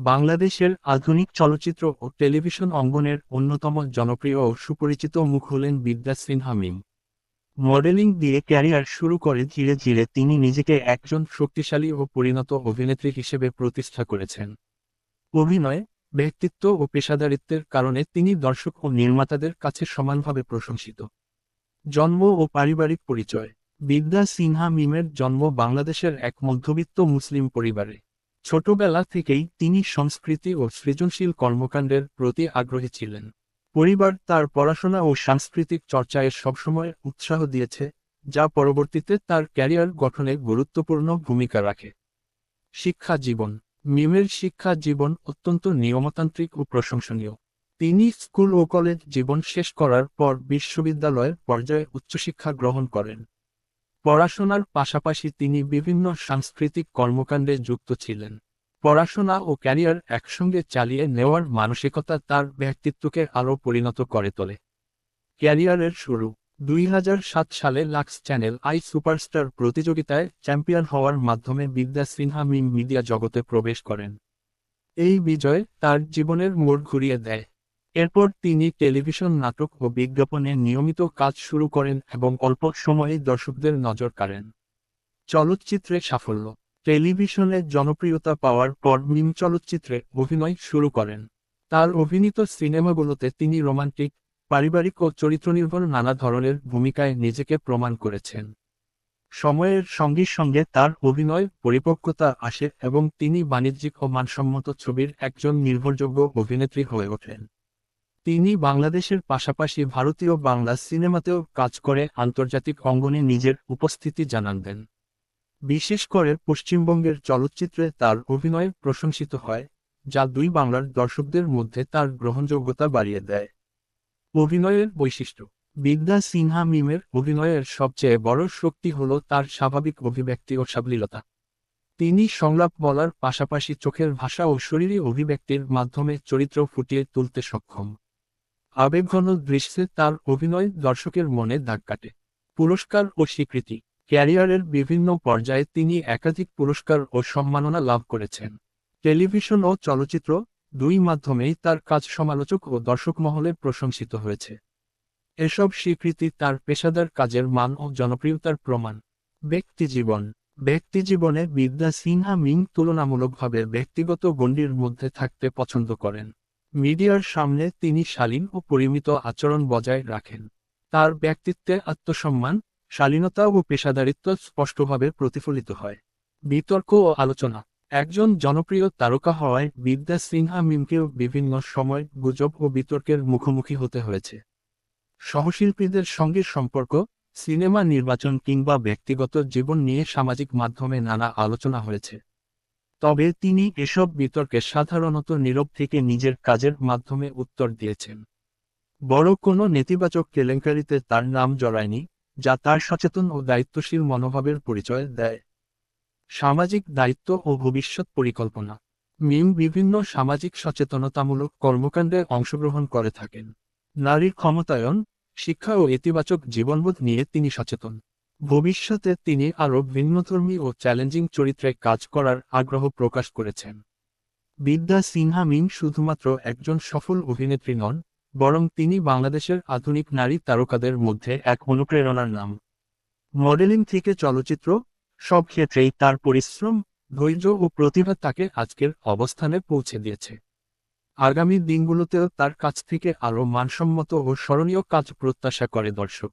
বাংলাদেশের আধুনিক চলচ্চিত্র ও টেলিভিশন অঙ্গনের অন্যতম জনপ্রিয় ও সুপরিচিত মুখ হলেন বিদ্যা সিনহা মিম। মডেলিং দিয়ে ক্যারিয়ার শুরু করে ধীরে ধীরে তিনি নিজেকে একজন শক্তিশালী ও পরিণত অভিনেত্রী হিসেবে প্রতিষ্ঠা করেছেন। অভিনয়, ব্যক্তিত্ব ও পেশাদারিত্বের কারণে তিনি দর্শক ও নির্মাতাদের কাছে সমানভাবে প্রশংসিত। জন্ম ও পারিবারিক পরিচয়। বিদ্যা সিনহা মিমের জন্ম বাংলাদেশের এক মধ্যবিত্ত মুসলিম পরিবারে। ছোটবেলা থেকেই তিনি সংস্কৃতি ও সৃজনশীল কর্মকাণ্ডের প্রতি আগ্রহী ছিলেন। পরিবার তার পড়াশোনা ও সাংস্কৃতিক চর্চায় সবসময় উৎসাহ দিয়েছে, যা পরবর্তীতে তার ক্যারিয়ার গঠনে গুরুত্বপূর্ণ ভূমিকা রাখে। শিক্ষা জীবন। মিমের শিক্ষা জীবন অত্যন্ত নিয়মতান্ত্রিক ও প্রশংসনীয়। তিনি স্কুল ও কলেজ জীবন শেষ করার পর বিশ্ববিদ্যালয়ের পর্যায়ে উচ্চশিক্ষা গ্রহণ করেন। পড়াশোনার পাশাপাশি তিনি বিভিন্ন সাংস্কৃতিক কর্মকাণ্ডে যুক্ত ছিলেন। পড়াশোনা ও ক্যারিয়ার একসঙ্গে চালিয়ে নেওয়ার মানসিকতা তার ব্যক্তিত্বকে আরও পরিণত করে তোলে। ক্যারিয়ারের শুরু। 2007 সালে লাক্স চ্যানেল আই সুপারস্টার প্রতিযোগিতায় চ্যাম্পিয়ন হওয়ার মাধ্যমে বিদ্যা সিনহা মিম মিডিয়া জগতে প্রবেশ করেন। এই বিজয় তার জীবনের মোড় ঘুরিয়ে দেয়। এরপর তিনি টেলিভিশন নাটক ও বিজ্ঞাপনে নিয়মিত কাজ শুরু করেন এবং অল্প সময়েই দর্শকদের নজর কাড়েন। চলচ্চিত্রে সাফল্য। টেলিভিশনে জনপ্রিয়তা পাওয়ার পর মিম চলচ্চিত্রে অভিনয় শুরু করেন। তার অভিনীত সিনেমাগুলোতে তিনি রোমান্টিক, পারিবারিক ও চরিত্রনির্ভর নানা ধরনের ভূমিকায় নিজেকে প্রমাণ করেছেন। সময়ের সঙ্গে সঙ্গে তার অভিনয় পরিপক্কতা আসে এবং তিনি বাণিজ্যিক ও মানসম্মত ছবির একজন নির্ভরযোগ্য অভিনেত্রী হয়ে ওঠেন। তিনি বাংলাদেশের পাশাপাশি ভারতীয় বাংলা সিনেমাতেও কাজ করে আন্তর্জাতিক অঙ্গনে নিজের উপস্থিতি জানান দেন। বিশেষ করে পশ্চিমবঙ্গের চলচ্চিত্রে তার অভিনয় প্রশংসিত হয়, যা দুই বাংলার দর্শকদের মধ্যে তার গ্রহণযোগ্যতা বাড়িয়ে দেয়। অভিনয়ের বৈশিষ্ট্য। বিদ্যা সিনহা মিমের অভিনয়ের সবচেয়ে বড় শক্তি হল তার স্বাভাবিক অভিব্যক্তি ও সাবলীলতা। তিনি সংলাপ বলার পাশাপাশি চোখের ভাষা ও শরীরী অভিব্যক্তির মাধ্যমে চরিত্র ফুটিয়ে তুলতে সক্ষম। আবেগঘন দৃশ্যে তার অভিনয় দর্শকের মনে দাগ কাটে। পুরস্কার ও স্বীকৃতি। ক্যারিয়ারের বিভিন্ন পর্যায়ে তিনি একাধিক পুরস্কার ও সম্মাননা লাভ করেছেন। টেলিভিশন ও চলচ্চিত্র দুই মাধ্যমেই তার কাজ সমালোচক ও দর্শক মহলে প্রশংসিত হয়েছে। এসব স্বীকৃতি তার পেশাদার কাজের মান ও জনপ্রিয়তার প্রমাণ। ব্যক্তিজীবন। ব্যক্তিজীবনে বিদ্যা সিনহা মিম তুলনামূলকভাবে ব্যক্তিগত গণ্ডির মধ্যে থাকতে পছন্দ করেন। মিডিয়ার সামনে তিনি শালীন ও পরিমিত আচরণ বজায় রাখেন। তার ব্যক্তিত্বে আত্মসম্মান, শালীনতা ও পেশাদারিত্ব স্পষ্টভাবে প্রতিফলিত হয়। বিতর্ক ও আলোচনা। একজন জনপ্রিয় তারকা হওয়ায় বিদ্যা সিনহা মিমকেও বিভিন্ন সময় গুজব ও বিতর্কের মুখোমুখি হতে হয়েছে। সহশিল্পীদের সঙ্গে সম্পর্ক, সিনেমা নির্বাচন কিংবা ব্যক্তিগত জীবন নিয়ে সামাজিক মাধ্যমে নানা আলোচনা হয়েছে। তবে তিনি এসব বিতর্কে সাধারণত নীরব থেকে নিজের কাজের মাধ্যমে উত্তর দিয়েছেন। বড় কোনো নেতিবাচক কেলেঙ্কারিতে তার নাম জড়ায়নি, যা তার সচেতন ও দায়িত্বশীল মনোভাবের পরিচয় দেয়। সামাজিক দায়িত্ব ও ভবিষ্যৎ পরিকল্পনা। মিম বিভিন্ন সামাজিক সচেতনতামূলক কর্মকাণ্ডে অংশগ্রহণ করে থাকেন। নারীর ক্ষমতায়ন, শিক্ষা ও ইতিবাচক জীবনবোধ নিয়ে তিনি সচেতন। ভবিষ্যতে তিনি আরও ভিন্নধর্মী ও চ্যালেঞ্জিং চরিত্রে কাজ করার আগ্রহ প্রকাশ করেছেন। বিদ্যা সিনহা মিম শুধুমাত্র একজন সফল অভিনেত্রী নন, বরং তিনি বাংলাদেশের আধুনিক নারী তারকাদের মধ্যে এক অনুপ্রেরণার নাম। মডেলিং থেকে চলচ্চিত্র, সব ক্ষেত্রেই তার পরিশ্রম, ধৈর্য ও প্রতিভা তাকে আজকের অবস্থানে পৌঁছে দিয়েছে। আগামী দিনগুলোতেও তার কাছ থেকে আরও মানসম্মত ও স্মরণীয় কাজ প্রত্যাশা করে দর্শক।